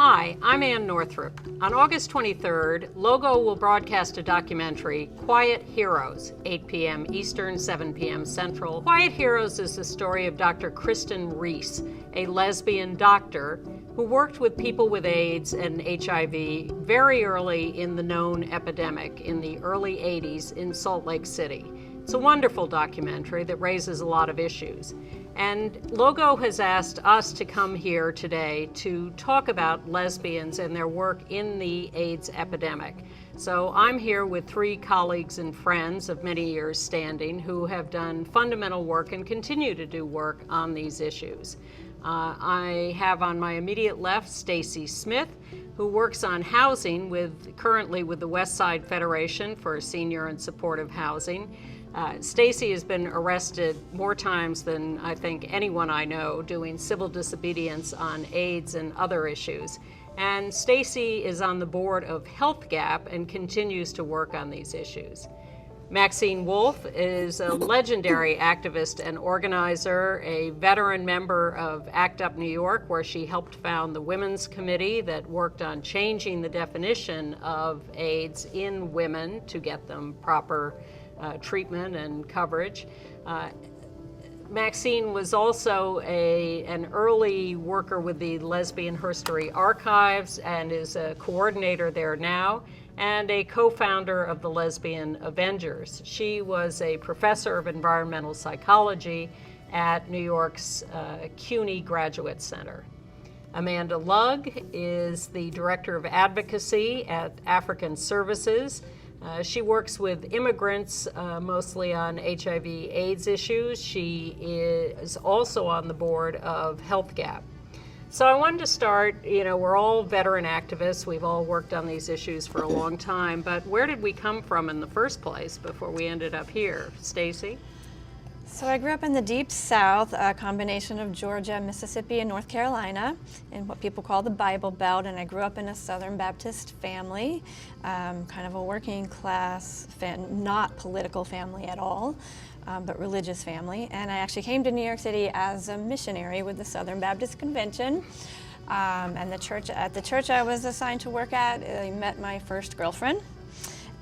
Hi, I'm Ann Northrop. On August 23rd, Logo will broadcast a documentary, Quiet Heroes, 8 p.m. Eastern, 7 p.m. Central. Quiet Heroes is the story of Dr. Kristen Reese, a lesbian doctor who worked with people with AIDS and HIV very early in the known epidemic in the early 80s in Salt Lake City. It's a wonderful documentary that raises a lot of issues. And Logo has asked us to come here today to talk about lesbians and their work in the AIDS epidemic. So I'm here with three colleagues and friends of many years standing who have done fundamental work and continue to do work on these issues. I have on my immediate left Staci Smith, who works on housing currently with the West Side Federation for Senior and Supportive Housing. Staci has been arrested more times than I think anyone I know doing civil disobedience on AIDS and other issues. And Staci is on the board of Health Gap and continues to work on these issues. Maxine Wolfe is a legendary activist and organizer, a veteran member of ACT UP New York, where she helped found the Women's Committee that worked on changing the definition of AIDS in women to get them proper treatment and coverage. Maxine was also an early worker with the Lesbian History Archives and is a coordinator there now, and a co-founder of the Lesbian Avengers. She was a professor of environmental psychology at New York's CUNY Graduate Center. Amanda Lugg is the director of advocacy at African Services. She works with immigrants mostly on HIV/AIDS issues. She is also on the board of Health Gap. So I wanted to start, we're all veteran activists. We've all worked on these issues for a long time, but where did we come from in the first place before we ended up here? Staci? So I grew up in the Deep South, a combination of Georgia, Mississippi, and North Carolina, in what people call the Bible Belt, and I grew up in a Southern Baptist family, kind of a working class, not political family at all, but religious family. And I actually came to New York City as a missionary with the Southern Baptist Convention. And at the church I was assigned to work at, I met my first girlfriend.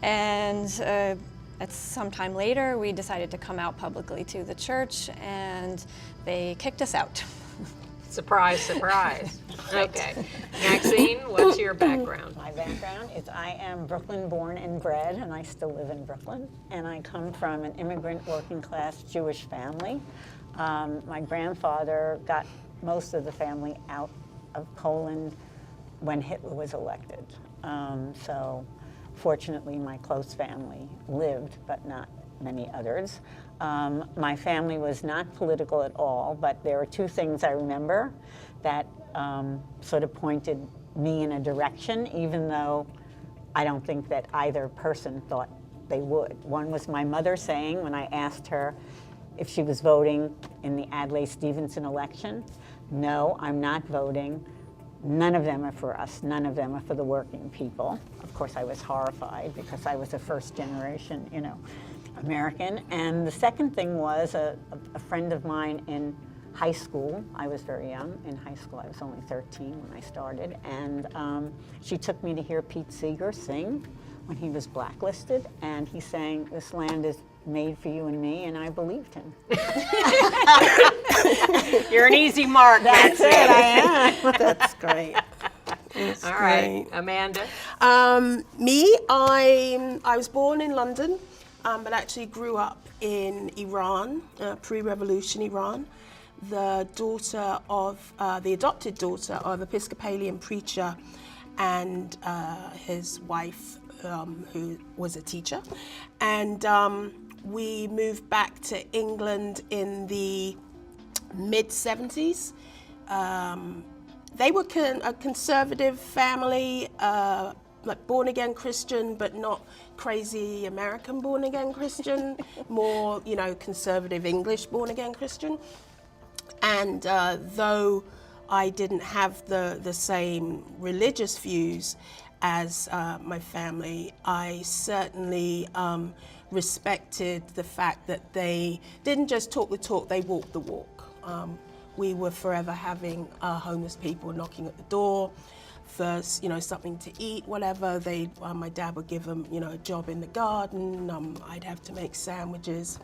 And some time later, we decided to come out publicly to the church, and they kicked us out. Surprise, surprise. Okay. Maxine, what's your background? My background is I am Brooklyn born and bred, and I still live in Brooklyn. And I come from an immigrant working class Jewish family. My grandfather got most of the family out of Poland when Hitler was elected. So fortunately, my close family lived, but not many others. My family was not political at all, but there are two things I remember that sort of pointed me in a direction, even though I don't think that either person thought they would. One was my mother saying, when I asked her if she was voting in the Adlai-Stevenson election, "No, I'm not voting. None of them are for us. None of them are for the working people." Of course, I was horrified because I was a first generation, American. And the second thing was a friend of mine in high school. I was very young in high school. I was only 13 when I started. And she took me to hear Pete Seeger sing when he was blacklisted. And he sang, "This land is made for you and me," and I believed him. You're an easy mark. That's it, I am. That's great. That's All great. right, Amanda? I was born in London, but actually grew up in Iran, pre-revolution Iran. The adopted daughter of Episcopalian preacher and his wife, who was a teacher. And we moved back to England in the mid-70s. They were a conservative family, like born-again Christian, but not crazy American born-again Christian, more, conservative English born-again Christian. And though I didn't have the same religious views as my family, I certainly respected the fact that they didn't just talk the talk, they walked the walk. We were forever having homeless people knocking at the door. for, something to eat, whatever. My dad would give them, a job in the garden. I'd have to make sandwiches.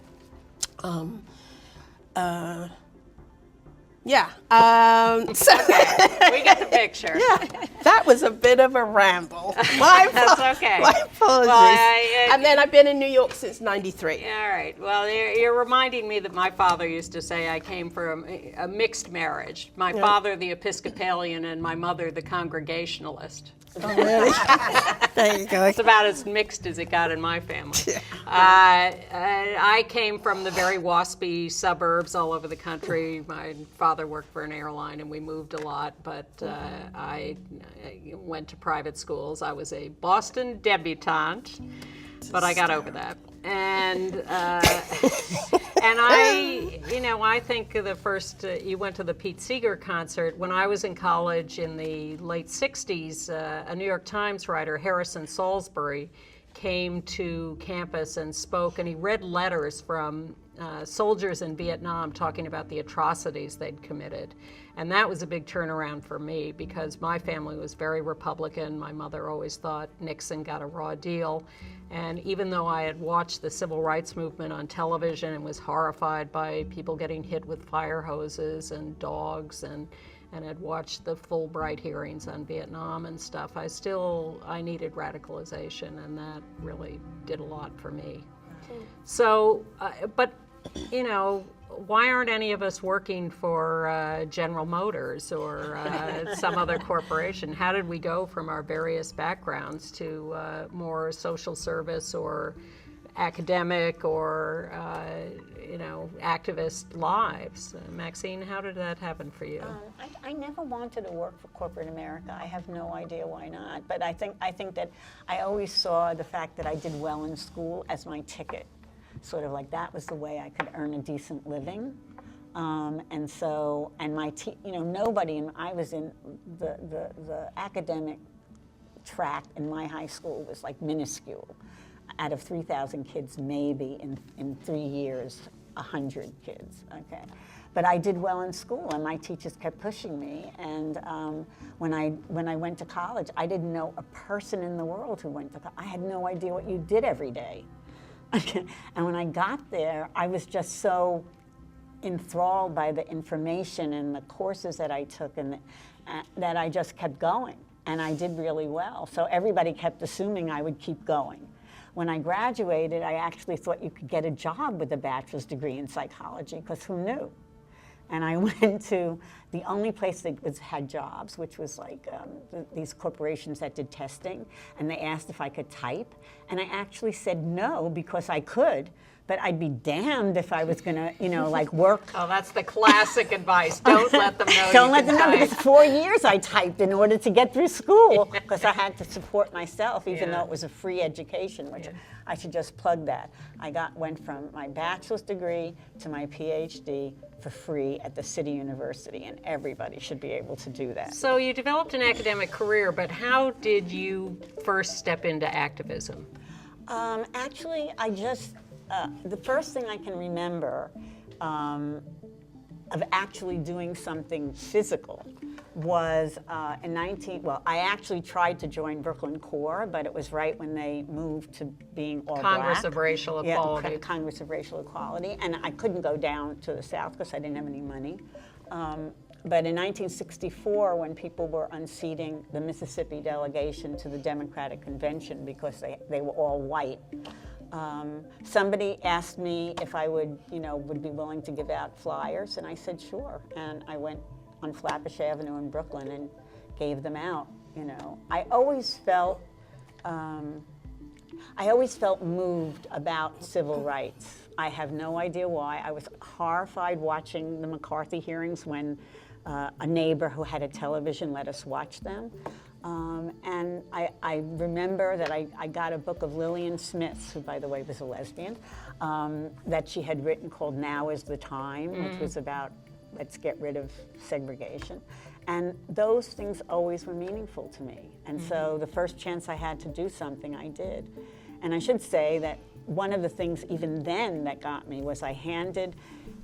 Yeah. So We get the picture. yeah, that was a bit of a ramble. That's okay. My apologies. Well, and then I've been in New York since '93. All right. Well, you're reminding me that my father used to say I came from a mixed marriage. My father, the Episcopalian, and my mother, the Congregationalist. Oh, really? There you go. It's about as mixed as it got in my family. I came from the very waspy suburbs all over the country. My father worked for an airline, and we moved a lot, but I went to private schools. I was a Boston debutante, but I got over that. And I think the first, you went to the Pete Seeger concert. When I was in college in the late 60s, a New York Times writer, Harrison Salisbury, came to campus and spoke, and he read letters from soldiers in Vietnam talking about the atrocities they'd committed. And that was a big turnaround for me because my family was very Republican. My mother always thought Nixon got a raw deal. And even though I had watched the civil rights movement on television and was horrified by people getting hit with fire hoses and dogs and had watched the Fulbright hearings on Vietnam and stuff, I needed radicalization, and that really did a lot for me. So, but, why aren't any of us working for General Motors or some other corporation? How did we go from our various backgrounds to more social service or academic or, activist lives? Maxine, how did that happen for you? I never wanted to work for corporate America. I have no idea why not. But I think that I always saw the fact that I did well in school as my ticket. Sort of like that was the way I could earn a decent living. Nobody, I was in the academic track in my high school was like minuscule. Out of 3,000 kids, maybe in 3 years, 100 kids, okay? But I did well in school, and my teachers kept pushing me. And when I went to college, I didn't know a person in the world who went to college. I had no idea what you did every day. And when I got there, I was just so enthralled by the information and the courses that I took, and that I just kept going. And I did really well. So everybody kept assuming I would keep going. When I graduated, I actually thought you could get a job with a bachelor's degree in psychology, because who knew? And I went to the only place that had jobs, which was like these corporations that did testing, and they asked if I could type. And I actually said no, because I could, but I'd be damned if I was gonna, work. Oh, that's the classic advice. Don't let them know. Don't let them know, because 4 years I typed in order to get through school, because I had to support myself, even though it was a free education, which I should just plug that. I went from my bachelor's degree to my PhD for free at the City University, and everybody should be able to do that. So you developed an academic career, but how did you first step into activism? Actually, the first thing I can remember of actually doing something physical was I actually tried to join Brooklyn Corps, but it was right when they moved to being all Congress black. of Racial Equality. Yeah, Congress of Racial Equality, and I couldn't go down to the South because I didn't have any money. But in 1964, when people were unseating the Mississippi delegation to the Democratic Convention because they were all white, somebody asked me if I would be willing to give out flyers, and I said sure. And I went on Flatbush Avenue in Brooklyn and gave them out. I always felt moved about civil rights. I have no idea why. I was horrified watching the McCarthy hearings when a neighbor who had a television let us watch them. And I remember that I got a book of Lillian Smith's, who, by the way, was a lesbian, that she had written called Now is the Time, which was about let's get rid of segregation. And those things always were meaningful to me. And so the first chance I had to do something, I did. And I should say that one of the things even then that got me was I handed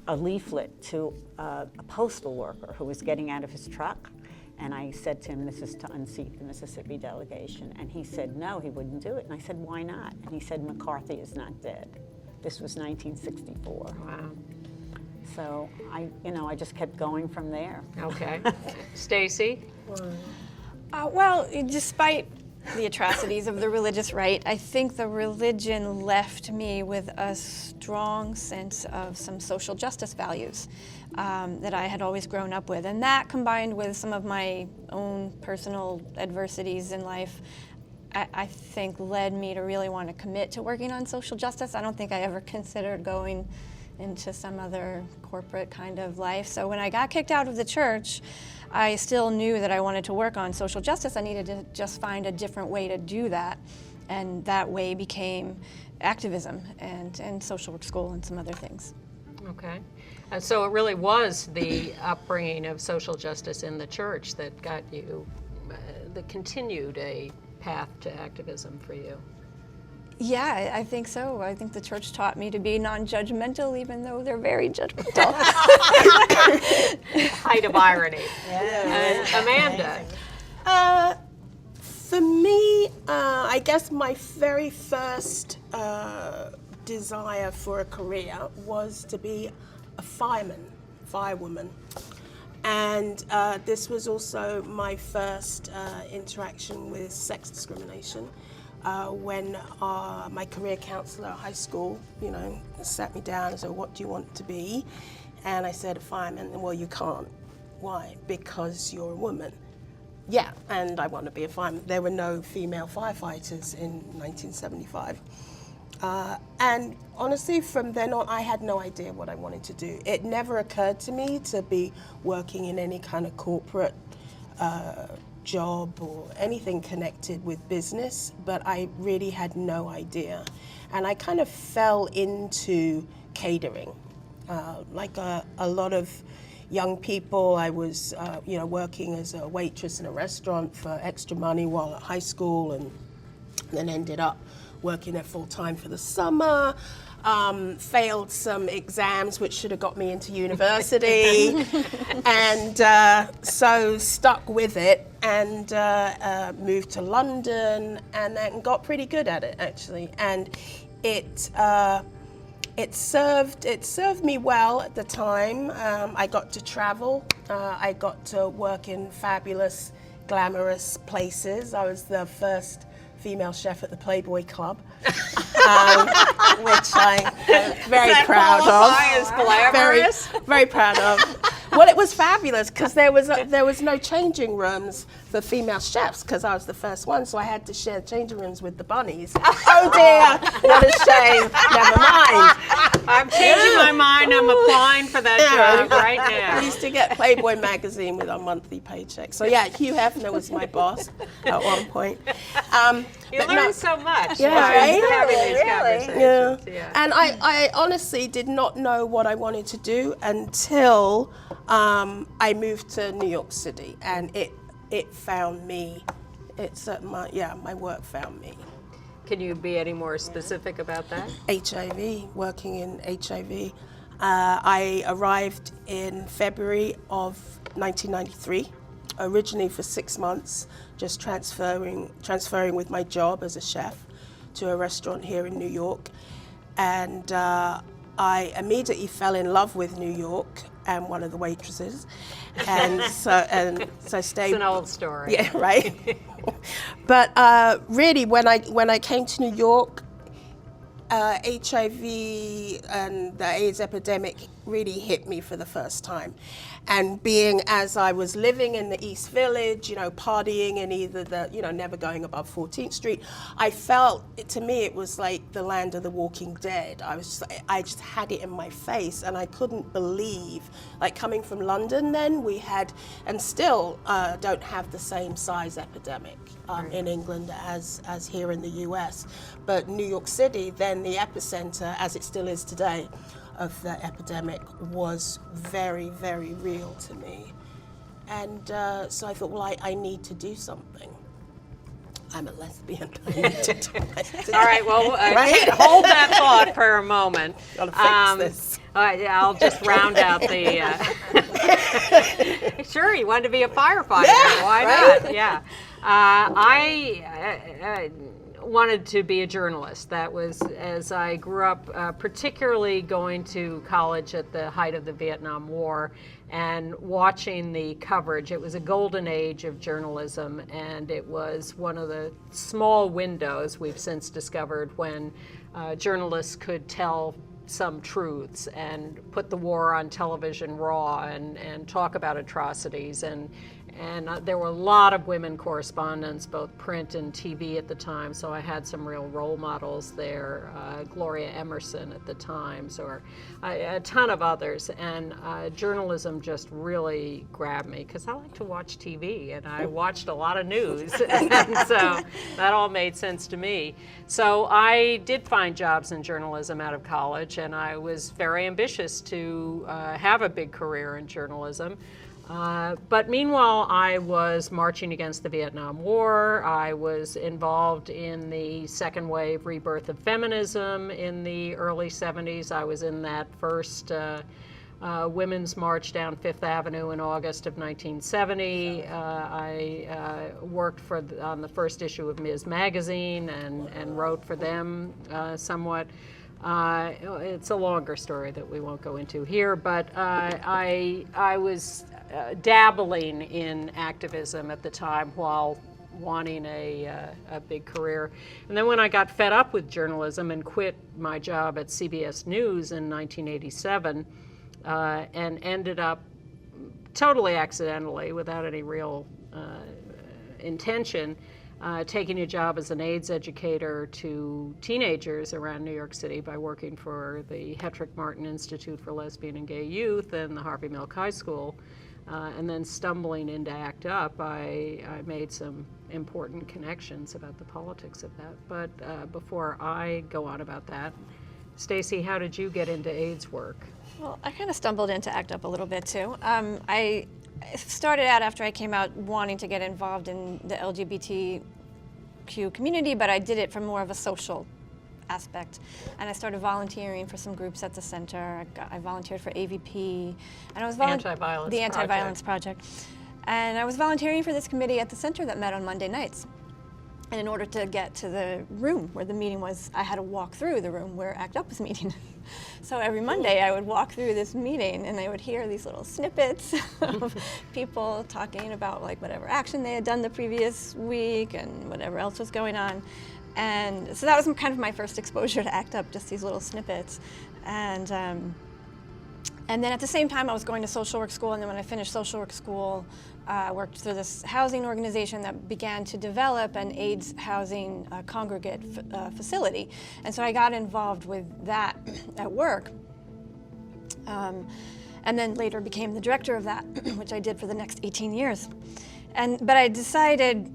a leaflet to a postal worker who was getting out of his truck. And I said to him, this is to unseat the Mississippi delegation. And he said, no, he wouldn't do it. And I said, why not? And he said, McCarthy is not dead. This was 1964. Wow. So I just kept going from there. Okay. Stacy? Well, despite the atrocities of the religious right, I think the religion left me with a strong sense of some social justice values that I had always grown up with. And that, combined with some of my own personal adversities in life, I think led me to really want to commit to working on social justice. I don't think I ever considered going into some other corporate kind of life. So when I got kicked out of the church, I still knew that I wanted to work on social justice. I needed to just find a different way to do that. And that way became activism and social work school and some other things. Okay. And so it really was the upbringing of social justice in the church that got you, that continued a path to activism for you. Yeah, I think so. I think the church taught me to be non-judgmental, even though they're very judgmental. Height of irony. Yeah. Amanda? For me, I guess my very first desire for a career was to be a firewoman. And this was also my first interaction with sex discrimination. When my career counselor at high school, sat me down and said, what do you want to be? And I said, a fireman. And, well, you can't. Why? Because you're a woman. Yeah, and I want to be a fireman. There were no female firefighters in 1975. And honestly, from then on, I had no idea what I wanted to do. It never occurred to me to be working in any kind of corporate job or anything connected with business, but I really had no idea. And I kind of fell into catering. Like a lot of young people, I was working as a waitress in a restaurant for extra money while at high school, and then ended up working there full time for the summer. Failed some exams which should have got me into university, and so stuck with it and moved to London, and then got pretty good at it actually. And it served me well at the time. I got to travel. I got to work in fabulous, glamorous places. I was the first female chef at the Playboy Club, which I'm very proud of. As glamorous? Very proud of. Well, it was fabulous because there was no changing rooms for female chefs because I was the first one, so I had to share changing rooms with the bunnies. Oh dear, what a shame. Never mind. I'm changing my mind. I'm applying for that job right now. I used to get Playboy magazine with our monthly paycheck. So yeah, Hugh Hefner was my boss at one point. You learn so much. Yeah, right? Having these conversations. Yeah. And I honestly did not know what I wanted to do until I moved to New York City, and it found me. My work found me. Can you be any more specific about that? HIV, working in HIV. I arrived in February of 1993, originally for 6 months, just transferring with my job as a chef to a restaurant here in New York. And I immediately fell in love with New York and one of the waitresses. And so stayed. It's an old story. Yeah, right. But really, when I came to New York, HIV and the AIDS epidemic really hit me for the first time. And being as I was living in the East Village, partying in either the, never going above 14th Street, I felt, to me, it was like the land of the Walking Dead. I just had it in my face, and I couldn't believe, like coming from London then, we had, and still don't have the same size epidemic in England as here in the US. But New York City, then the epicenter, as it still is today, of the epidemic was very, very real to me. And so I thought, well, I need to do something. I'm a lesbian. I need to do All right, well, hold that thought for a moment. Gotta fix this. All right, I'll just round out the Sure, you wanted to be a firefighter. Yeah, Why right? not? Yeah. I wanted to be a journalist. That was as I grew up, particularly going to college at the height of the Vietnam War and watching the coverage. It was a golden age of journalism, and it was one of the small windows we've since discovered when journalists could tell some truths and put the war on television raw and talk about atrocities. And there were a lot of women correspondents, both print and TV at the time, so I had some real role models there, Gloria Emerson at the Times, or a ton of others, and journalism just really grabbed me, because I like to watch TV, and I watched a lot of news, and so that all made sense to me. So I did find jobs in journalism out of college, and I was very ambitious to have a big career in journalism. But meanwhile, I was marching against the Vietnam War. I was involved in the second wave rebirth of feminism in the early 70s. I was in that first women's march down Fifth Avenue in August of 1970. I worked on the first issue of Ms. Magazine and wrote for them somewhat. It's a longer story that we won't go into here, but I was dabbling in activism at the time while wanting a big career. And then when I got fed up with journalism and quit my job at CBS News in 1987 and ended up totally accidentally, without any real intention, taking a job as an AIDS educator to teenagers around New York City by working for the Hetrick Martin Institute for Lesbian and Gay Youth and the Harvey Milk High School. And then stumbling into ACT UP, I made some important connections about the politics of that. But before I go on about that, Staci, how did you get into AIDS work? Well, I kind of stumbled into ACT UP a little bit too. I started out after I came out wanting to get involved in the LGBTQ community, but I did it from more of a social aspect. And I started volunteering for some groups at the center. I volunteered for AVP, and I was the Anti-Violence Project. And I was volunteering for this committee at the center that met on Monday nights. And in order to get to the room where the meeting was, I had to walk through the room where ACT UP was meeting. So every Monday I would walk through this meeting and I would hear these little snippets of people talking about like whatever action they had done the previous week and whatever else was going on. And so that was kind of my first exposure to ACT UP, just these little snippets. And then at the same time I was going to social work school, and then when I finished social work school, I worked through this housing organization that began to develop an AIDS housing congregate facility. And so I got involved with that at work. And then later became the director of that, which I did for the next 18 years. But I decided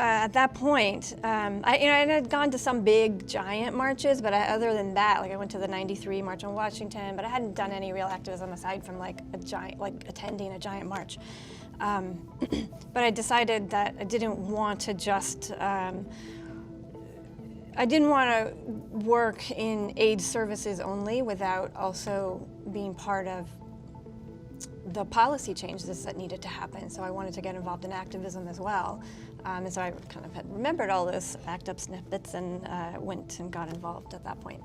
at that point, I had gone to some big giant marches, but other than that, like I went to the '93 March on Washington, but I hadn't done any real activism aside from like attending a giant march. But I decided that I didn't want to just, I didn't want to work in AIDS services only without also being part of the policy changes that needed to happen. So I wanted to get involved in activism as well. And so I kind of had remembered all those ACT UP snippets and went and got involved at that point.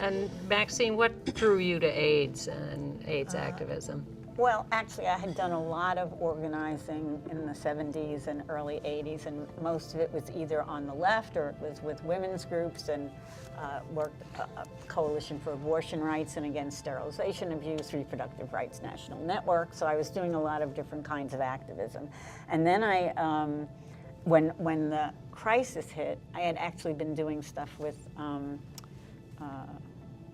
And Maxine, what drew you to AIDS and AIDS activism? Well, actually, I had done a lot of organizing in the 70s and early 80s, and most of it was either on the left or it was with women's groups, and worked a Coalition for Abortion Rights and Against Sterilization Abuse, Reproductive Rights National Network. So I was doing a lot of different kinds of activism. And then when the crisis hit, I had actually been doing stuff with a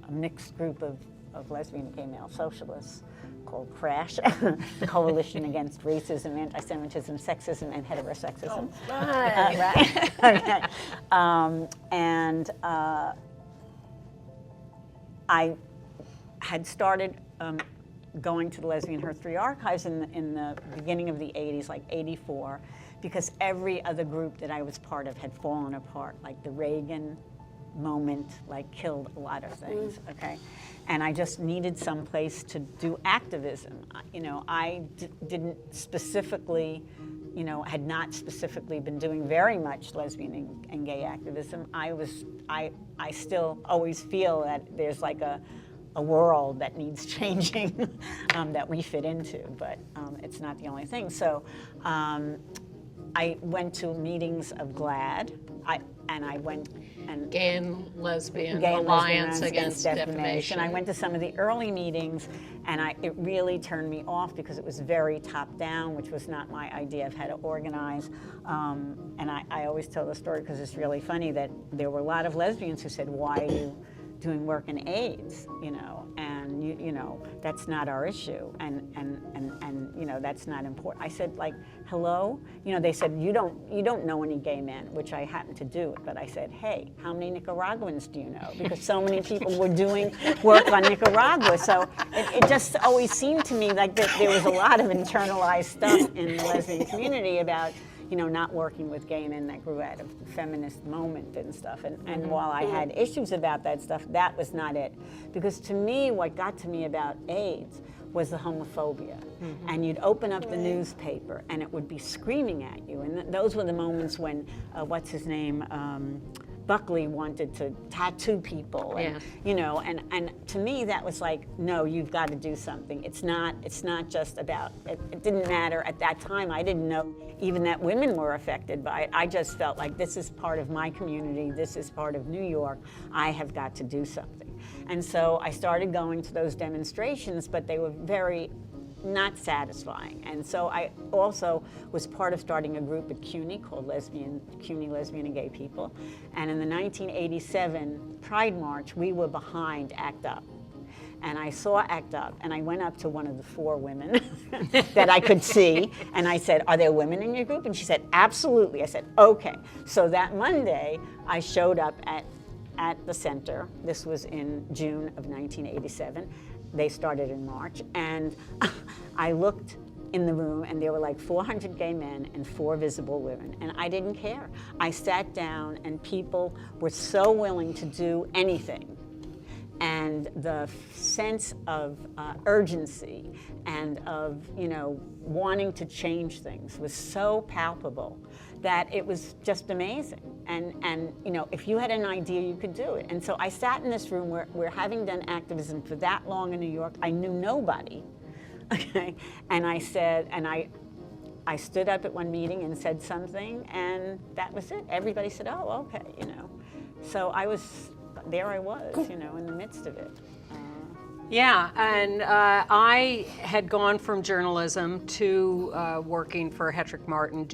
mixed group of lesbian gay male socialists called CRASH, Coalition Against Racism, Anti-Semitism, Sexism, and Heterosexism. Oh, right. Right. Okay. I had started going to the Lesbian History Archives in the beginning of the 80s, like 84, because every other group that I was part of had fallen apart, like the Reagan moment like killed a lot of things, okay? And I just needed some place to do activism. You know, I didn't specifically, you know, had not specifically been doing very much lesbian and gay activism. I still always feel that there's like a world that needs changing that we fit into, but it's not the only thing. So I went to meetings of GLAAD, I went and Gay and Lesbian Gay and Alliance Lesbian Against Defamation. I went to some of the early meetings, and it really turned me off because it was very top-down, which was not my idea of how to organize. And I always tell the story because it's really funny that there were a lot of lesbians who said, "Why are you doing work in AIDS, you know, and you know, that's not our issue, and you know, that's not important." I said, like, hello, you know, they said, you don't know any gay men, which I happen to do, but I said, hey, how many Nicaraguans do you know? Because so many people were doing work on Nicaragua, so it just always seemed to me like that there was a lot of internalized stuff in the lesbian community about, you know, not working with gay men that grew out of the feminist moment and stuff. And while I had issues about that stuff, that was not it. Because to me, what got to me about AIDS was the homophobia. And you'd open up the newspaper and it would be screaming at you. And those were the moments when, what's his name, Buckley wanted to tattoo people, and you know, and to me that was like, no, you've got to do something. It's not just about. It didn't matter at that time. I didn't know even that women were affected by it. I just felt like this is part of my community. This is part of New York. I have got to do something. And so I started going to those demonstrations, but they were very not satisfying. And so I also was part of starting a group at CUNY called CUNY Lesbian and Gay People. And in the 1987 Pride March, we were behind ACT UP. And I saw ACT UP, and I went up to one of the 4 women that I could see, and I said, "Are there women in your group?" And she said, "Absolutely." I said, "Okay." So that Monday, I showed up at the center. This was in June of 1987. They started in March, and I looked in the room, and there were like 400 gay men and 4 visible women, and I didn't care. I sat down, and people were so willing to do anything. And the sense of urgency and of, you know, wanting to change things was so palpable that it was just amazing. And you know, if you had an idea, you could do it. And so I sat in this room where having done activism for that long in New York, I knew nobody, okay? And I said, and I stood up at one meeting and said something, and that was it. Everybody said, "Oh, okay," you know. So there I was, you know, in the midst of it. Yeah, and I had gone from journalism to working for Hetrick Martin,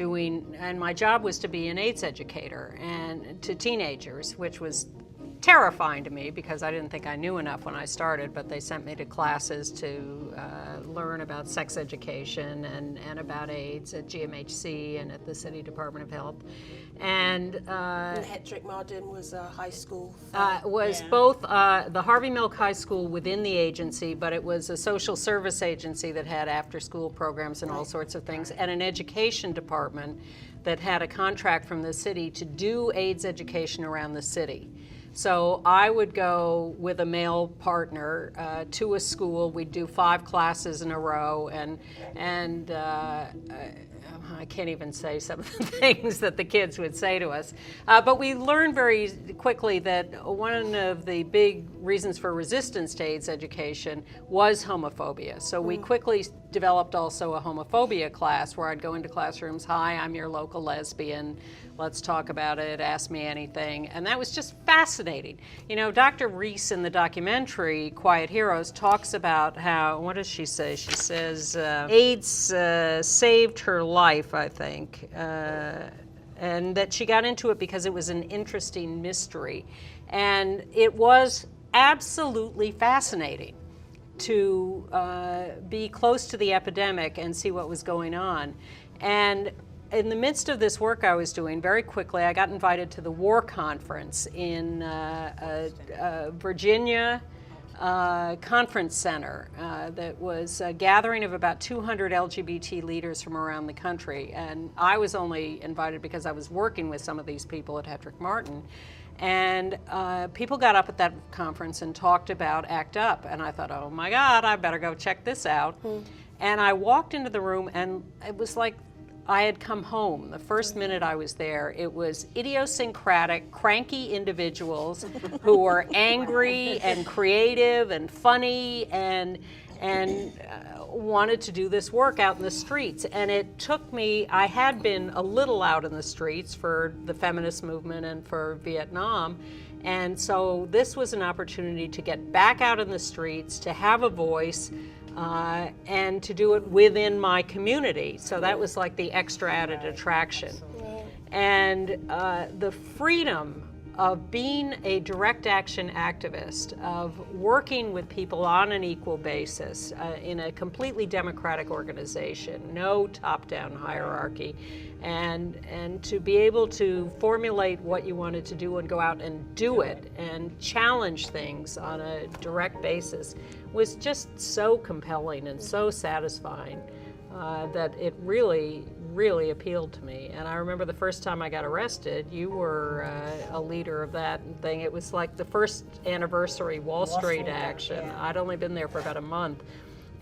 and my job was to be an AIDS educator and to teenagers, which was terrifying to me because I didn't think I knew enough when I started, but they sent me to classes to learn about sex education and about AIDS at GMHC and at the City Department of Health. And Hetrick Martin was a high school. Both the Harvey Milk High School within the agency, but it was a social service agency that had after-school programs and all sorts of things, and an education department that had a contract from the city to do AIDS education around the city. So I would go with a male partner to a school. We'd do 5 classes in a row, and I can't even say some of the things that the kids would say to us. But we learned very quickly that one of the big reasons for resistance to AIDS education was homophobia. So we quickly developed also a homophobia class where I'd go into classrooms, "Hi, I'm your local lesbian. Let's talk about it, ask me anything." And that was just fascinating. You know, Dr. Reese in the documentary, Quiet Heroes, talks about how, what does she say? She says, AIDS saved her life, I think, and that she got into it because it was an interesting mystery. And it was absolutely fascinating to be close to the epidemic and see what was going on. And in the midst of this work I was doing, very quickly I got invited to the War Conference in Virginia Conference Center that was a gathering of about 200 LGBT leaders from around the country. And I was only invited because I was working with some of these people at Hetrick Martin. And people got up at that conference and talked about ACT UP, and I thought, oh my God, I better go check this out. And I walked into the room, and it was like I had come home. The first minute I was there, it was idiosyncratic, cranky individuals who were angry and creative and funny and wanted to do this work out in the streets. And it took me, I had been a little out in the streets for the feminist movement and for Vietnam. And so this was an opportunity to get back out in the streets, to have a voice, and to do it within my community. So that was like the extra added attraction. And the freedom of being a direct action activist, of working with people on an equal basis in a completely democratic organization, no top-down hierarchy, and to be able to formulate what you wanted to do and go out and do it and challenge things on a direct basis was just so compelling and so satisfying that it really, really appealed to me. And I remember the first time I got arrested, you were a leader of that thing. It was like the first anniversary Wall Street action. Yeah. I'd only been there for about a month.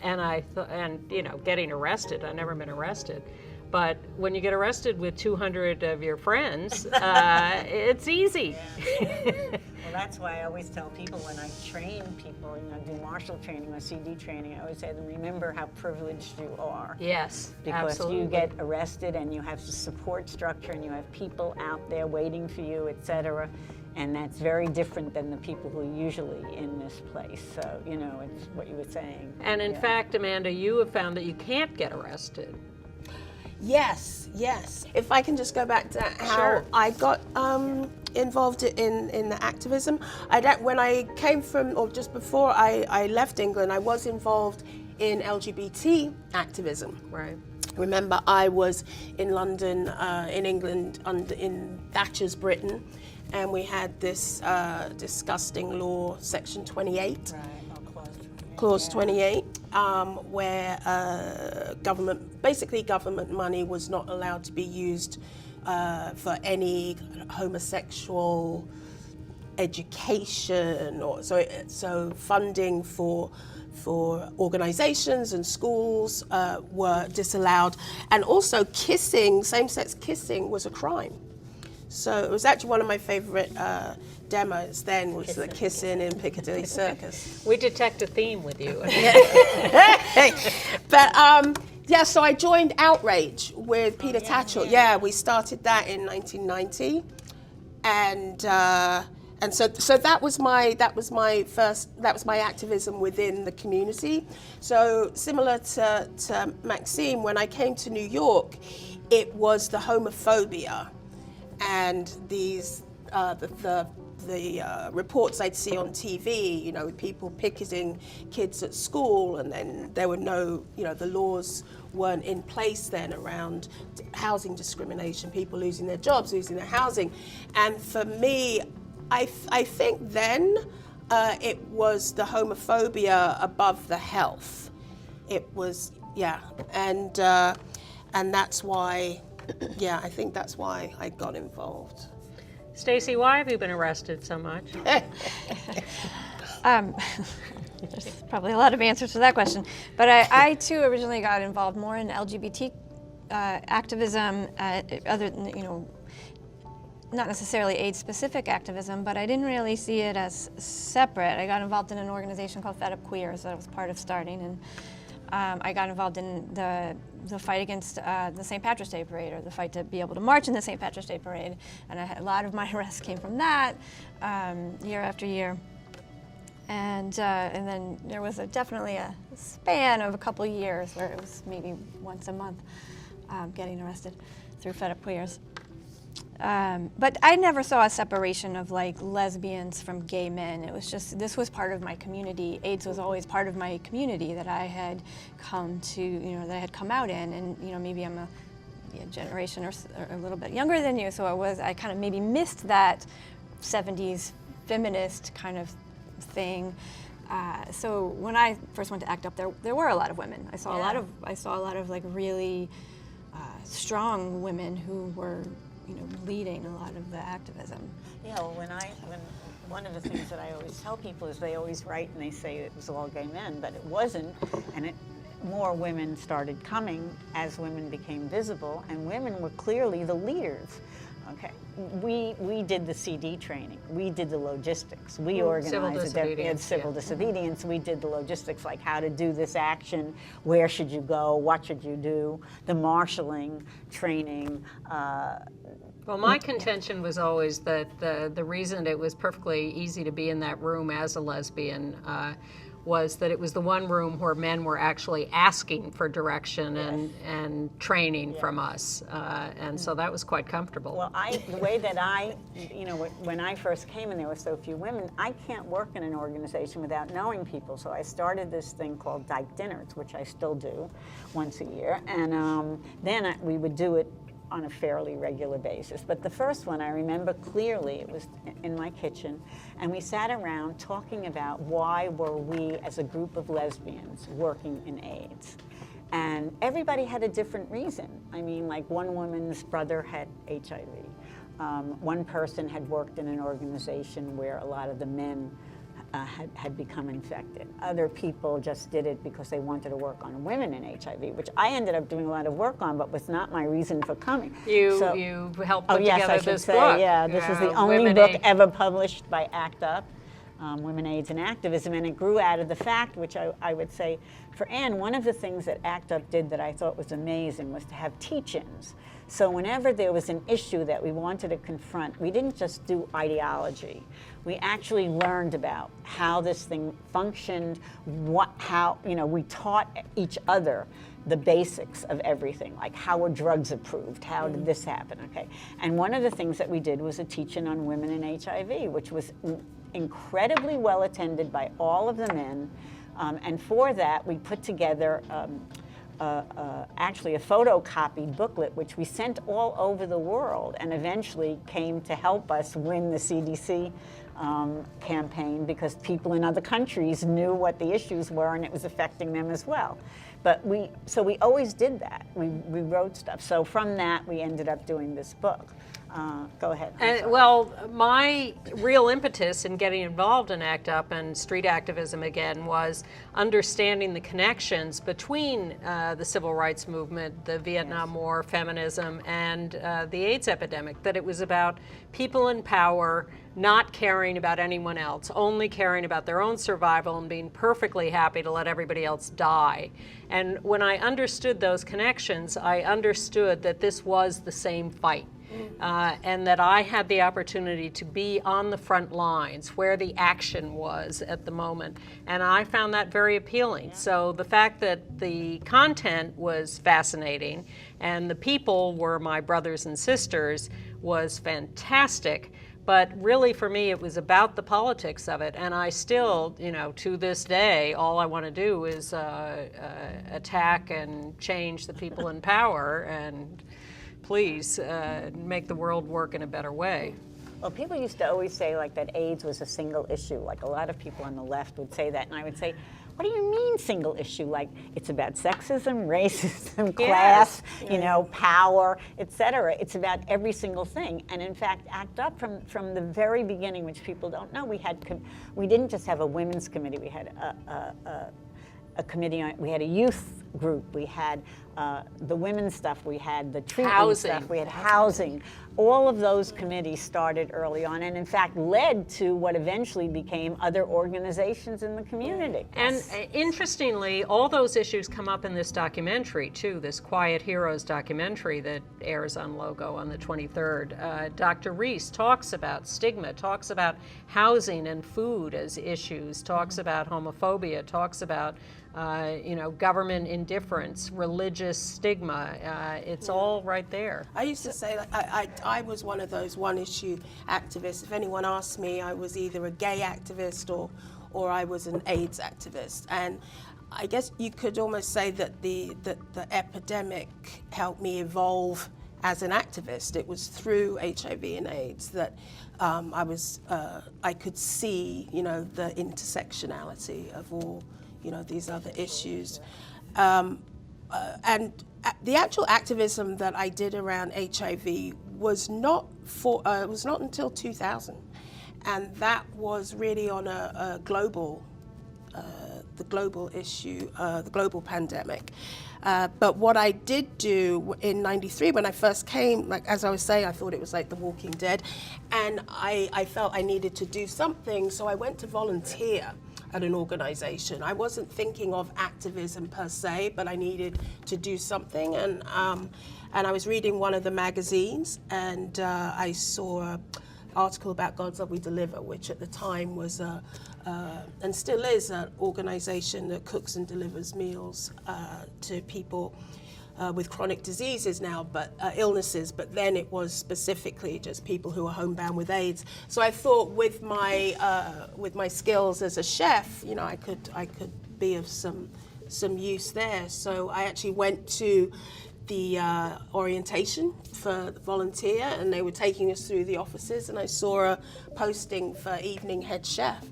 And and you know, getting arrested, I'd never been arrested. But when you get arrested with 200 of your friends, it's easy. Well, that's why I always tell people when I train people, you know, do martial training or CD training, I always say to them, remember how privileged you are. Yes, Because absolutely. you get arrested and you have the support structure and you have people out there waiting for you, etc. And that's very different than the people who are usually in this place. So, you know, it's what you were saying. And in Yeah. fact, Amanda, you have found that you can't get arrested. Yes. If I can just go back to how Sure. I got involved in the activism. When I came from, or just before I left England, I was involved in LGBT activism. Right. Remember, I was in London, in England, in Thatcher's Britain, and we had this disgusting law, Section 28. Right. Clause 28, where government money was not allowed to be used for any homosexual education, or so funding for organizations and schools were disallowed, and also kissing, same-sex kissing was a crime. So it was actually one of my favorite demos then, was the kissing in Piccadilly Circus. We detect a theme with you. But yeah, so I joined Outrage with Peter Tatchell. Yeah, we started that in 1990, and so that was my activism within the community. So similar to Maxine, when I came to New York, it was the homophobia and these the reports I'd see on TV, you know, with people picketing kids at school, and then there were no, you know, the laws weren't in place then around housing discrimination, people losing their jobs, losing their housing. And for me, I think then it was the homophobia above the health. It was, yeah, and that's why, yeah, I think that's why I got involved. Staci, why have you been arrested so much? There's probably a lot of answers to that question, but I too originally got involved more in LGBT activism, other than, you know, not necessarily AIDS-specific activism, but I didn't really see it as separate. I got involved in an organization called Fed Up Queers that I was part of starting, and I got involved in the fight against the St. Patrick's Day Parade, or the fight to be able to march in the St. Patrick's Day Parade. And a lot of my arrests came from that, year after year. And then there was definitely a span of a couple years where it was maybe once a month getting arrested through Fed Up Queers. But I never saw a separation of like lesbians from gay men. It was just, this was part of my community. AIDS was always part of my community that I had come to, you know, that I had come out in. And, you know, maybe I'm a generation or a little bit younger than you, so I kind of maybe missed that 70s feminist kind of thing. So when I first went to ACT UP, there were a lot of women. I saw a lot of like really strong women who were leading a lot of the activism. Yeah, well, when one of the things that I always tell people is they always write and they say it was all gay men, but it wasn't, and more women started coming as women became visible, and women were clearly the leaders. Okay, we did the CD training, we did the logistics, we organized civil disobedience, we did the logistics, like how to do this action, where should you go, what should you do, the marshalling, training. Well, my contention was always that the reason it was perfectly easy to be in that room as a lesbian was that it was the one room where men were actually asking for direction and training from us, and so that was quite comfortable. Well, the way that when I first came and there were so few women, I can't work in an organization without knowing people, so I started this thing called Dyke Dinners, which I still do once a year, and then we would do it on a fairly regular basis. But the first one I remember clearly, it was in my kitchen, and we sat around talking about why were we as a group of lesbians working in AIDS. And everybody had a different reason. I mean, like one woman's brother had HIV. One person had worked in an organization where a lot of the men had become infected. Other people just did it because they wanted to work on women in HIV, which I ended up doing a lot of work on, but was not my reason for coming. You helped put together this book. Yeah, this is the only book ever published by ACT UP, Women, AIDS, and Activism, and it grew out of the fact, which I would say, for Ann, one of the things that ACT UP did that I thought was amazing was to have teach-ins. So whenever there was an issue that we wanted to confront, we didn't just do ideology. We actually learned about how this thing functioned, we taught each other the basics of everything, like how were drugs approved, how did this happen, okay? And one of the things that we did was a teach-in on women and HIV, which was incredibly well attended by all of the men, and for that we put together actually a photocopied booklet, which we sent all over the world and eventually came to help us win the CDC campaign, because people in other countries knew what the issues were and it was affecting them as well. But we always did that. We wrote stuff. So from that, we ended up doing this book. Go ahead. Well, my real impetus in getting involved in ACT UP and street activism again was understanding the connections between the civil rights movement, the Vietnam War, feminism, and the AIDS epidemic, that it was about people in power not caring about anyone else, only caring about their own survival and being perfectly happy to let everybody else die. And when I understood those connections, I understood that this was the same fight. And that I had the opportunity to be on the front lines where the action was at the moment. And I found that very appealing. Yeah. So the fact that the content was fascinating and the people were my brothers and sisters was fantastic. But really for me it was about the politics of it. And I still, to this day, all I want to do is attack and change the people in power and please make the world work in a better way. Well, people used to always say like that AIDS was a single issue. Like a lot of people on the left would say that, and I would say, what do you mean single issue? Like it's about sexism, racism, class, power, etc. It's about every single thing. And in fact, ACT UP from the very beginning, which people don't know, we didn't just have a women's committee. We had a committee on, we had a youth group, we had the women's stuff, we had the treatment stuff, we had housing. All of those committees started early on and in fact led to what eventually became other organizations in the community. And interestingly, all those issues come up in this documentary too, this Quiet Heroes documentary that airs on Logo on the 23rd. Dr. Reese talks about stigma, talks about housing and food as issues, talks about homophobia, talks about government indifference, religious stigma. It's all right there. I used to say, I was one of those one-issue activists. If anyone asked me, I was either a gay activist or I was an AIDS activist. And I guess you could almost say that the epidemic helped me evolve as an activist. It was through HIV and AIDS that I could see, the intersectionality of all these other issues. And the actual activism that I did around HIV was not until 2000, and that was really on a global, the global issue, the global pandemic. But what I did do in '93 when I first came, like as I was saying, I thought it was like The Walking Dead, and I felt I needed to do something, so I went to volunteer at an organization. I wasn't thinking of activism per se, but I needed to do something, and I was reading one of the magazines, and I saw an article about God's Love We Deliver, which at the time was and still is an organization that cooks and delivers meals to people with chronic diseases now, but illnesses, but then it was specifically just people who are homebound with AIDS. So I thought with my skills as a chef, you know, I could be of some use there. So I actually went to the orientation for the volunteer, and they were taking us through the offices, and I saw a posting for evening head chef.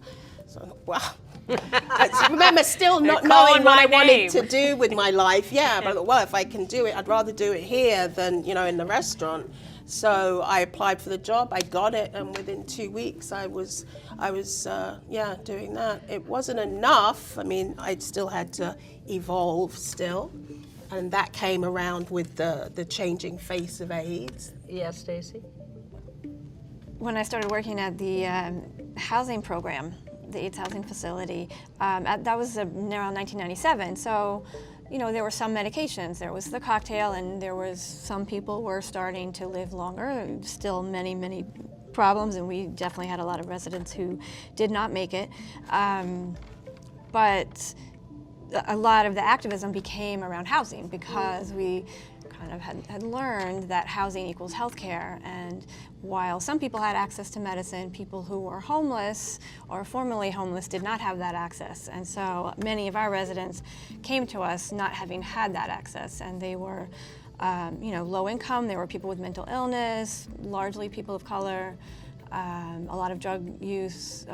So I thought, wow. I remember still not knowing what I wanted to do with my life. Yeah, but I thought, well, if I can do it, I'd rather do it here than, you know, in the restaurant. So I applied for the job, I got it, and within 2 weeks I was doing that. It wasn't enough. I mean, I still had to evolve still. And that came around with the changing face of AIDS. Yes, Staci? When I started working at the housing program, the AIDS housing facility, that was around 1997. So, you know, there were some medications. There was the cocktail, and there was some people were starting to live longer. Still many, many problems, and we definitely had a lot of residents who did not make it. But a lot of the activism became around housing, because we kind of had learned that housing equals healthcare, and while some people had access to medicine, people who were homeless or formerly homeless did not have that access. And so many of our residents came to us not having had that access, and they were you know, low income. There were people with mental illness, largely people of color, a lot of drug use,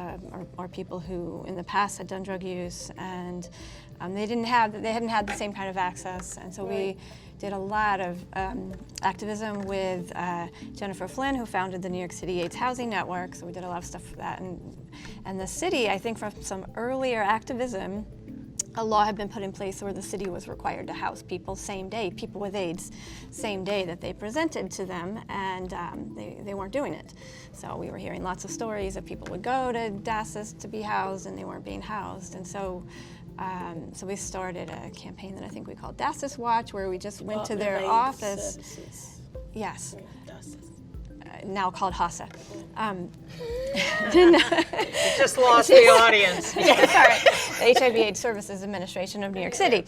or people who in the past had done drug use, and they hadn't had the same kind of access. And so we did a lot of activism with Jennifer Flynn, who founded the New York City AIDS Housing Network. So we did a lot of stuff for that. And the city, I think from some earlier activism, a law had been put in place where the city was required to house people same day, people with AIDS, same day that they presented to them, and they weren't doing it. So we were hearing lots of stories of people would go to DASIS to be housed, and they weren't being housed. And so we started a campaign that I think we called DASIS Watch, where we just went to their office. Services. Yes. DASIS. Now called HASA. Just lost the audience. Sorry, the HIV/AIDS Services Administration of New York City.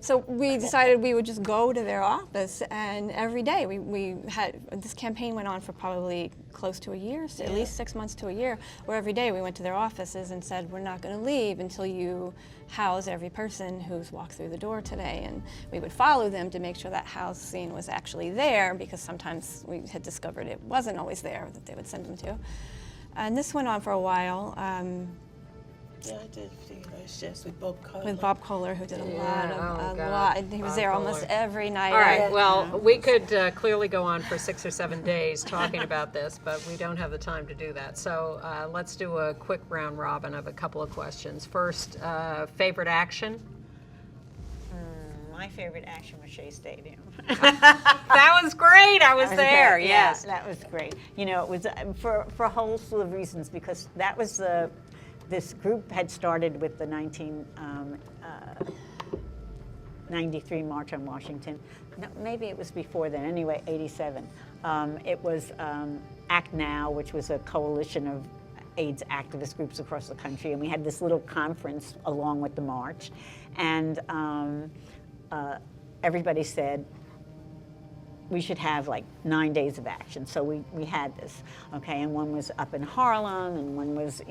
So we decided we would just go to their office, and every day we had, this campaign went on for probably close to a year, so at least 6 months to a year, where every day we went to their offices and said, we're not going to leave until you house every person who's walked through the door today. And we would follow them to make sure that housing was actually there, because sometimes we had discovered it wasn't always there that they would send them to. And this went on for a while. Yeah, I did a few of those shifts with Bob Kohler. With Bob Kohler, who did a lot. He was Bob there Kohler. almost every night. All right, well, we could clearly go on for 6 or 7 days talking about this, but we don't have the time to do that. So let's do a quick round robin of a couple of questions. First, favorite action? My favorite action was Shea Stadium. That was great. I was there. Yes, that was great. You know, it was for a whole slew of reasons, because that was this group had started with the 1993 March on Washington. No, maybe it was before then. Anyway, 87. It was Act Now, which was a coalition of AIDS activist groups across the country, and we had this little conference along with the march, and everybody said we should have like 9 days of action. So we had this, okay, and one was up in Harlem, and one was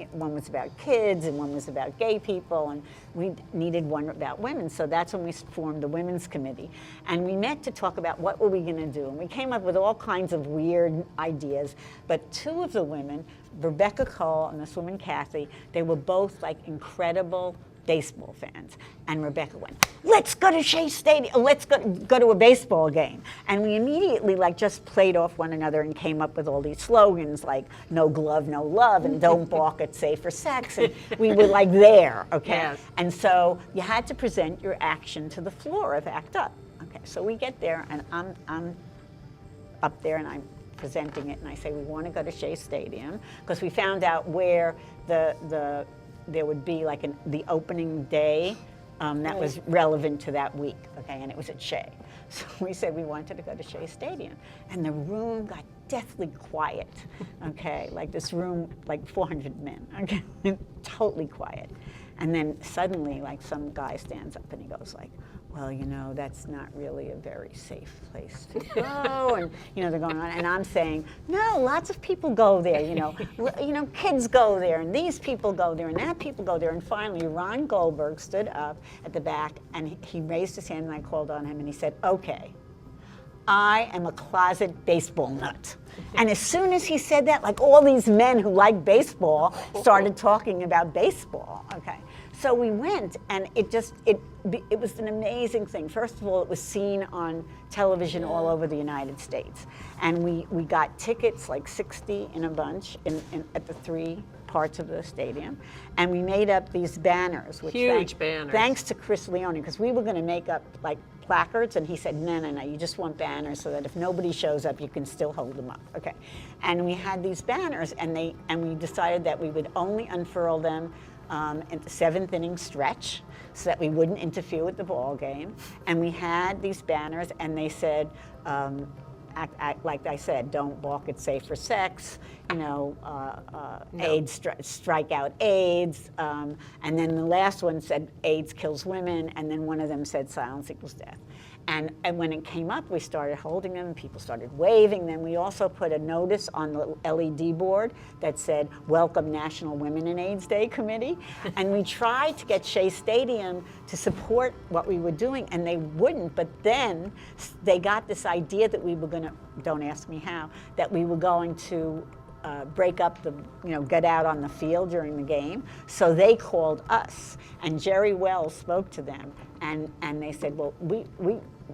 about kids, and one was about gay people, and we needed one about women. So that's when we formed the Women's Committee, and we met to talk about what were we going to do, and we came up with all kinds of weird ideas. But two of the women, Rebecca Cole and this woman Kathy, they were both like incredible baseball fans. And Rebecca went, let's go to Shea Stadium, let's go to a baseball game. And we immediately like just played off one another and came up with all these slogans like no glove, no love, and don't balk at safer sex. And we were like there, okay? Yes. And so you had to present your action to the floor of ACT UP. Okay, so we get there and I'm up there and I'm presenting it and I say we want to go to Shea Stadium because we found out where there would be like the opening day that was relevant to that week, okay, and it was at Shea. So we said we wanted to go to Shea Stadium and the room got deathly quiet, okay, like this room, like 400 men, okay, totally quiet. And then suddenly like some guy stands up and he goes like, well, you know, that's not really a very safe place to go. And, you know, they're going on. And I'm saying, no, lots of people go there, you know, kids go there, and these people go there, and that people go there. And finally, Ron Goldberg stood up at the back, and he raised his hand, and I called on him, and he said, okay, I am a closet baseball nut. And as soon as he said that, like all these men who like baseball started talking about baseball, okay. So we went, and it was an amazing thing. First of all, it was seen on television all over the United States. And we got tickets, like 60 in a bunch at the 3 parts of the stadium. And we made up these banners. Which Huge banners. Thanks to Chris Leone, because we were going to make up like placards, and he said, no, you just want banners so that if nobody shows up, you can still hold them up. Okay. And we had these banners, and we decided that we would only unfurl them at the 7th inning stretch so that we wouldn't interfere with the ball game. And we had these banners and they said, act like I said, don't balk at safer sex, you know, no. AIDS, strike out AIDS. And then the last one said AIDS kills women, and then one of them said silence equals death. And when it came up, we started holding them, people started waving them. We also put a notice on the LED board that said, welcome National Women and AIDS Day Committee. And we tried to get Shea Stadium to support what we were doing, and they wouldn't. But then they got this idea that we were going to, don't ask me how, that we were going to break up get out on the field during the game. So they called us, and Jerry Wells spoke to them, and they said, well,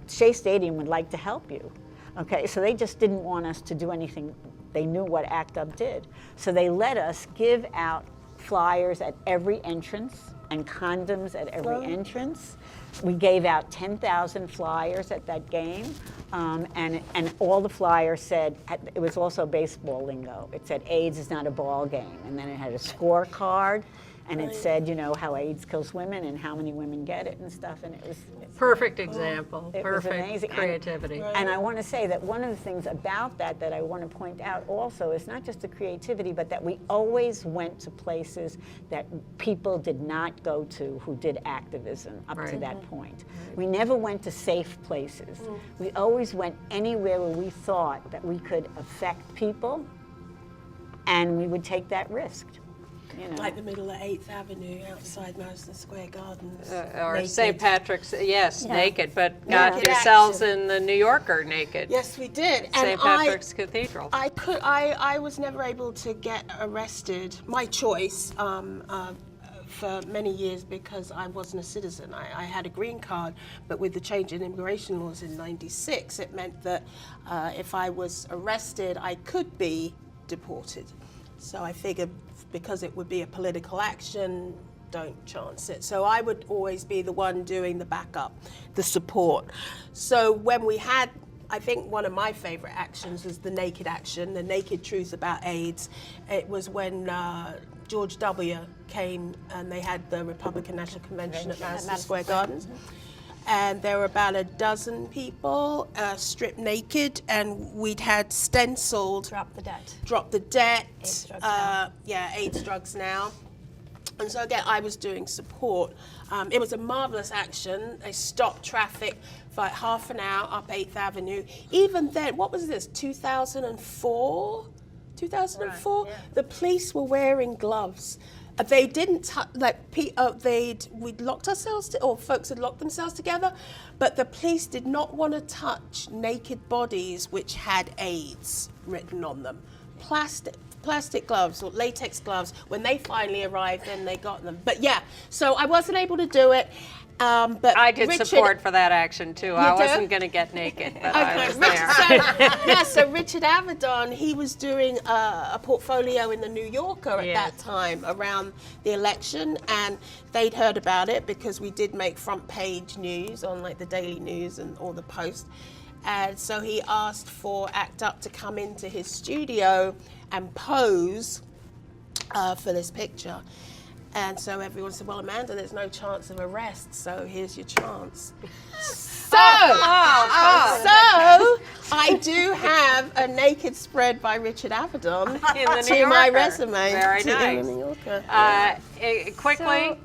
Shea Stadium would like to help you. Okay, so they just didn't want us to do anything. They knew what ACT UP did. So they let us give out flyers at every entrance and condoms at every entrance. We gave out 10,000 flyers at that game, and all the flyers said, it was also baseball lingo. It said, AIDS is not a ball game. And then it had a scorecard, and it said, you know, how AIDS kills women and how many women get it and stuff. And it was perfect example. It Perfect was amazing. creativity. And I want to say that one of the things about that I want to point out also is not just the creativity, but that we always went to places that people did not go to who did activism up to that point. We never went to safe places. We always went anywhere where we thought that we could affect people, and we would take that risk. You know. Like the middle of 8th Avenue outside Madison Square Gardens. Or naked. St. Patrick's, yes, Yeah. naked, but Yeah. got Naked yourselves action. in the New Yorker naked. Yes, we did. St. Patrick's Cathedral. I was never able to get arrested, my choice, for many years because I wasn't a citizen. I had a green card, but with the change in immigration laws in '96, it meant that if I was arrested, I could be deported. So I figured because it would be a political action, don't chance it. So I would always be the one doing the backup, the support. So when we had, I think one of my favorite actions was the naked action, the naked truth about AIDS. It was when George W. came and they had the Republican National Convention at Madison Square Gardens. And there were about a dozen people stripped naked, and we'd had stenciled Drop the debt. Drop the Debt, AIDS, drugs now. AIDS, drugs now. And so again, I was doing support. It was a marvelous action. They stopped traffic for like half an hour up 8th Avenue. Even then, what was this, 2004? 2004? Right, yeah. The police were wearing gloves. They didn't, we'd locked ourselves, or folks had locked themselves together, but the police did not want to touch naked bodies which had AIDS written on them. plastic gloves or latex gloves. When they finally arrived, then they got them. But yeah, so I wasn't able to do it. But I did Richard, support for that action too. I do? wasn't going to get naked, but I was there. So Richard Avedon, he was doing a portfolio in the New Yorker at that time around the election, and they'd heard about it because we did make front page news on like the Daily News and all the Post. And so he asked for ACT UP to come into his studio and pose for this picture. And so everyone said, well, Amanda, there's no chance of arrest, so here's your chance. So I do have a naked spread by Richard Avedon to my resume. Very nice. In the New Yorker. Quickly.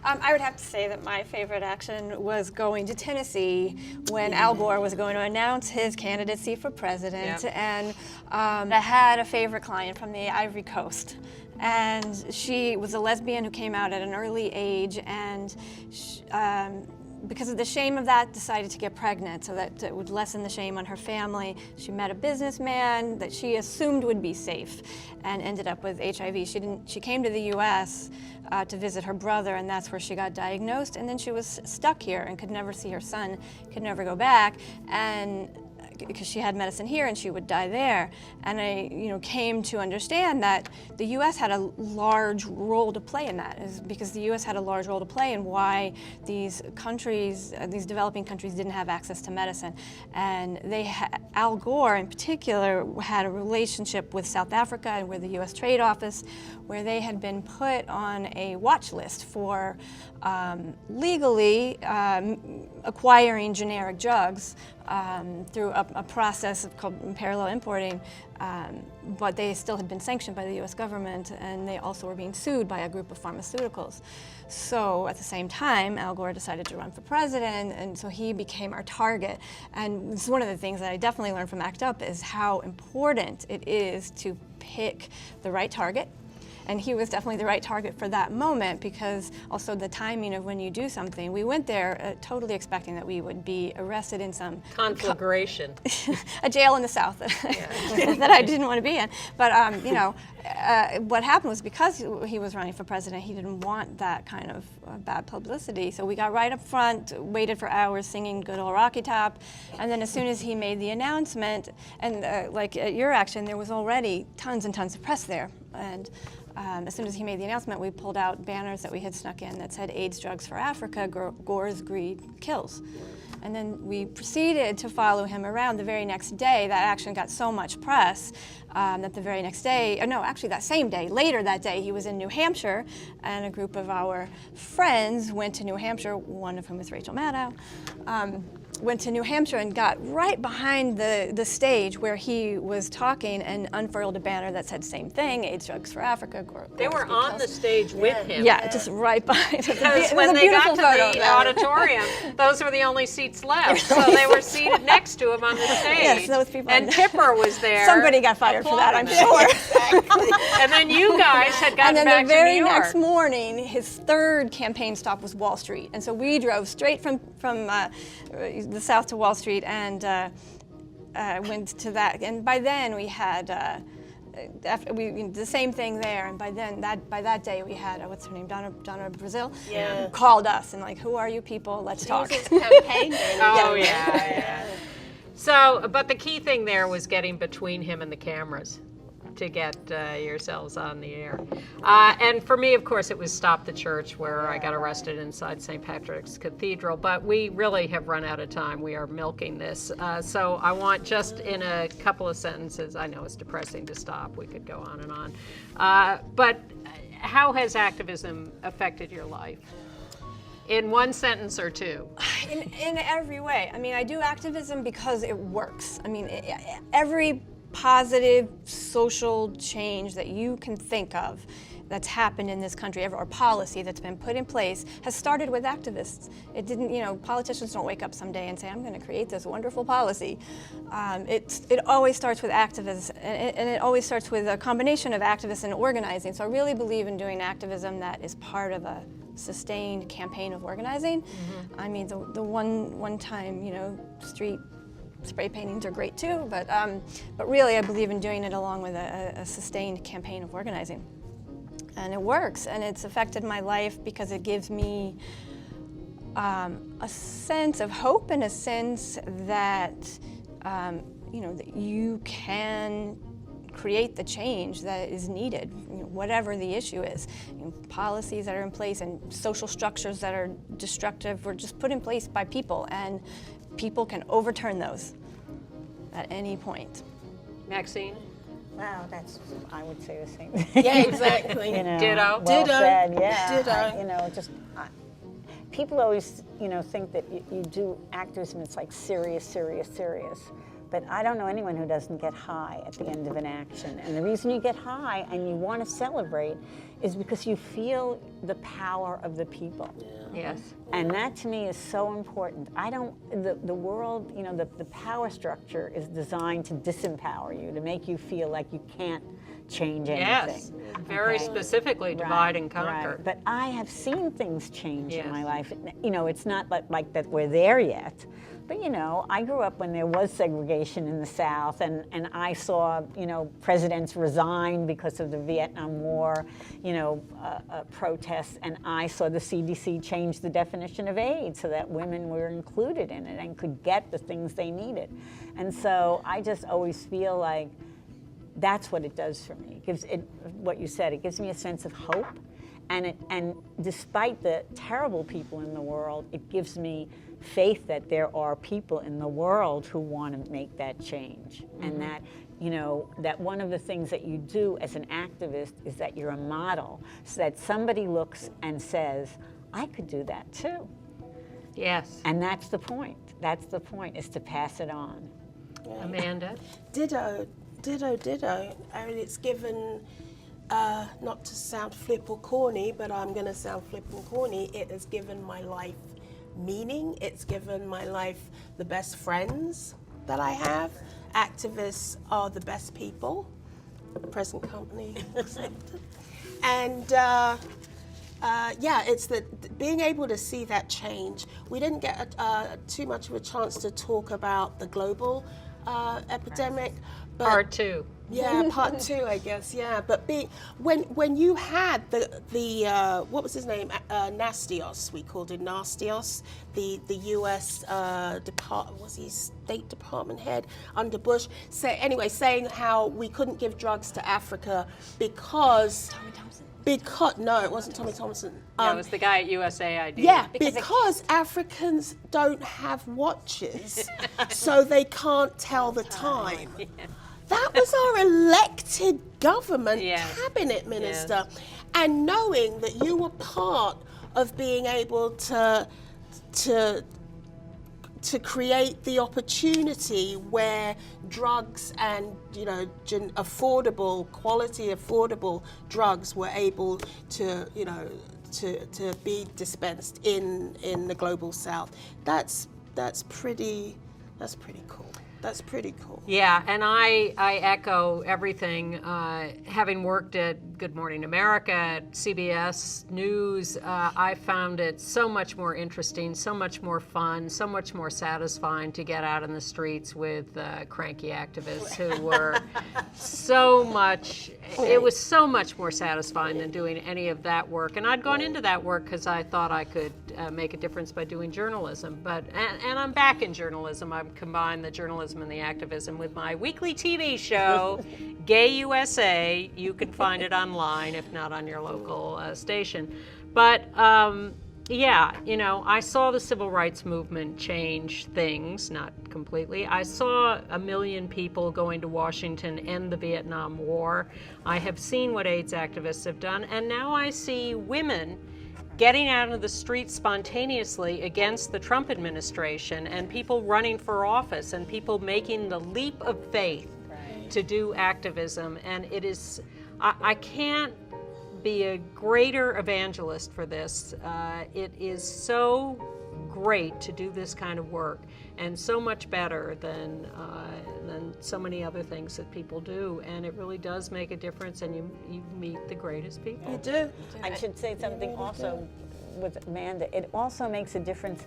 I would have to say that my favorite action was going to Tennessee when Al Gore was going to announce his candidacy for president. And I had a favorite client from the Ivory Coast. And she was a lesbian who came out at an early age, and because of the shame of that, decided to get pregnant so that it would lessen the shame on her family. She met a businessman that she assumed would be safe and ended up with HIV. She came to the US to visit her brother, and that's where she got diagnosed, and then she was stuck here and could never see her son, could never go back, and because she had medicine here and she would die there. And I came to understand that the U.S. had a large role to play in that, is because the U.S. had a large role to play in why these countries, these developing countries, didn't have access to medicine. And Al Gore in particular had a relationship with South Africa and with the U.S. Trade Office, where they had been put on a watch list for legally acquiring generic drugs through a process called parallel importing, but they still had been sanctioned by the U.S. government, and they also were being sued by a group of pharmaceuticals. So at the same time, Al Gore decided to run for president, and so he became our target. And this is one of the things that I definitely learned from ACT UP is how important it is to pick the right target. And he was definitely the right target for that moment, because also the timing of when you do something. We went there totally expecting that we would be arrested in some conflagration, a jail in the South that I didn't want to be in. But what happened was, because he was running for president, he didn't want that kind of bad publicity. So we got right up front, waited for hours singing Good Old Rocky Top, and then as soon as he made the announcement, and like at your action, there was already tons and tons of press there. And as soon as he made the announcement, we pulled out banners that we had snuck in that said AIDS drugs for Africa, Gore's greed kills. And then we proceeded to follow him around the very next day. That action got so much press that the very next day, no, actually that same day, later that day, he was in New Hampshire, and a group of our friends went to New Hampshire, one of whom is Rachel Maddow, went to New Hampshire and got right behind the stage where he was talking and unfurled a banner that said same thing, AIDS drugs for Africa. They were on the stage with him. Yeah, just right behind him. Because when they got to the auditorium, those were the only seats left. So they were seated next to him on the stage. Yes, those people. And Tipper was there. Somebody got fired for that, I'm sure. Exactly. And then you guys had gotten back to New York. And then the very next morning, his third campaign stop was Wall Street. And so we drove straight from the south to Wall Street and went to that. And by then we had the same thing there. And by that day we had what's her name, Donna Brazil, called us and like, who are you people? Let's talk. His campaign. Oh yeah. So, but the key thing there was getting between him and the cameras to get yourselves on the air. And for me, of course, it was Stop the Church, where I got arrested inside St. Patrick's Cathedral. But we really have run out of time. We are milking this. So I want just in a couple of sentences, I know it's depressing to stop. We could go on and on. But how has activism affected your life? In one sentence or two? In every way. I mean, I do activism because it works. I mean, every positive social change that you can think of that's happened in this country, or policy that's been put in place, has started with activists. It didn't, politicians don't wake up someday and say, I'm going to create this wonderful policy. It always starts with activists, and it always starts with a combination of activists and organizing. So I really believe in doing activism that is part of a sustained campaign of organizing. I mean, the one time, street spray paintings are great too, but really I believe in doing it along with a sustained campaign of organizing. And it works, and it's affected my life because it gives me a sense of hope and a sense that, that you can create the change that is needed, whatever the issue is. Policies that are in place and social structures that are destructive were just put in place by people, and people can overturn those at any point. Maxine? Wow, I would say the same thing. Yeah, exactly. Ditto. Well Ditto. said, yeah. Ditto. People always, think that you do activism, it's like serious. But I don't know anyone who doesn't get high at the end of an action. And the reason you get high and you want to celebrate is because you feel the power of the people. Yes. And that to me is so important. The world, the power structure is designed to disempower you, to make you feel like you can't change anything. Yes, very specifically divide and conquer. Right. But I have seen things change Yes. in my life. It's not like that we're there yet. But, I grew up when there was segregation in the South, and I saw, presidents resign because of the Vietnam War, protests, and I saw the CDC change the definition of AIDS so that women were included in it and could get the things they needed. And so I just always feel like that's what it does for me. It gives what you said, it gives me a sense of hope, and despite the terrible people in the world, it gives me faith that there are people in the world who want to make that change. Mm-hmm. And that, that one of the things that you do as an activist is that you're a model, so that somebody looks and says, I could do that too. Yes. And that's the point. That's the point, is to pass it on. Yeah. Amanda? Ditto. I mean, it's given, not to sound flip or corny, but I'm going to sound flip and corny, it has given my life meaning. It's given my life the best friends that I have. Activists are the best people, present company accepted. And it's being able to see that change. We didn't get too much of a chance to talk about the global epidemic. But Part 2. Yeah, part 2, I guess. Yeah, but when you had the what was his name? Nastios, we called him Nastios, the U.S. was he State Department head under Bush? Saying how we couldn't give drugs to Africa because. Tommy Thompson. No, it wasn't Tommy Thompson. It was the guy at USAID. Yeah, because Africans don't have watches, so they can't tell the time. Yeah. That was our elected government cabinet minister. Yes. And knowing that you were part of being able to create the opportunity where drugs and affordable drugs were able to be dispensed in the global South. That's pretty cool. That's pretty cool. Yeah, and I echo everything. Having worked at Good Morning America, at CBS News, I found it so much more interesting, so much more fun, so much more satisfying to get out in the streets with cranky activists who were it was so much more satisfying than doing any of that work. And I'd gone into that work because I thought I could make a difference by doing journalism. And I'm back in journalism. I've combined the journalism and the activism with my weekly TV show, Gay USA. You can find it online, if not on your local station. But I saw the civil rights movement change things, not completely. I saw 1 million people going to Washington end the Vietnam War. I have seen what AIDS activists have done, and now I see women getting out of the streets spontaneously against the Trump administration, and people running for office, and people making the leap of faith to do activism. And it is, I can't be a greater evangelist for this. It is so great to do this kind of work, and so much better than so many other things that people do. And it really does make a difference, and you meet the greatest people. You do. I should say something also with Amanda. It also makes a difference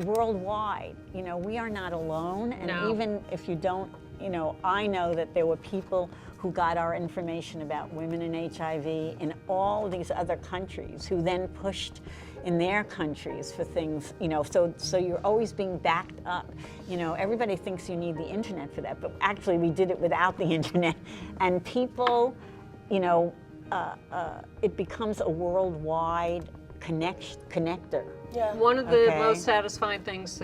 worldwide. You know, we are not alone, and No. even if you don't, you know, I know that there were people who got our information about women and HIV in all these other countries, who then pushed in their countries for things, you know, so you're always being backed up. You know, everybody thinks you need the internet for that, but actually we did it without the internet. And people, you know, it becomes a worldwide connector. Yeah. One of the Okay. most satisfying things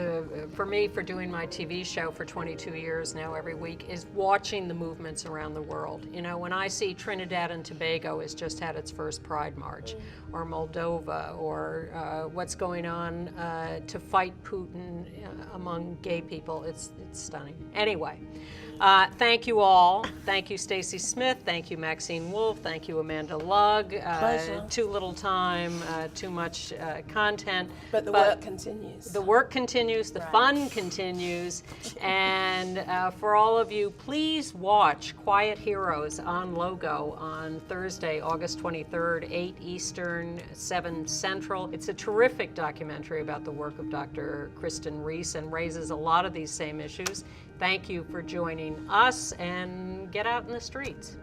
for me, for doing my TV show for 22 years now every week, is watching the movements around the world. You know, when I see Trinidad and Tobago has just had its first Pride March, or Moldova, or what's going on to fight Putin among gay people, it's stunning. Anyway, thank you all. Thank you, Staci Smith. Thank you, Maxine Wolfe. Thank you, Amanda Lugg. Pleasure. Too little time, too much content. But the work continues. The work continues, the fun continues, and for all of you, please watch Quiet Heroes on Logo on Thursday, August 23rd, 8 Eastern, 7 Central. It's a terrific documentary about the work of Dr. Kristen Reese and raises a lot of these same issues. Thank you for joining us, and get out in the streets.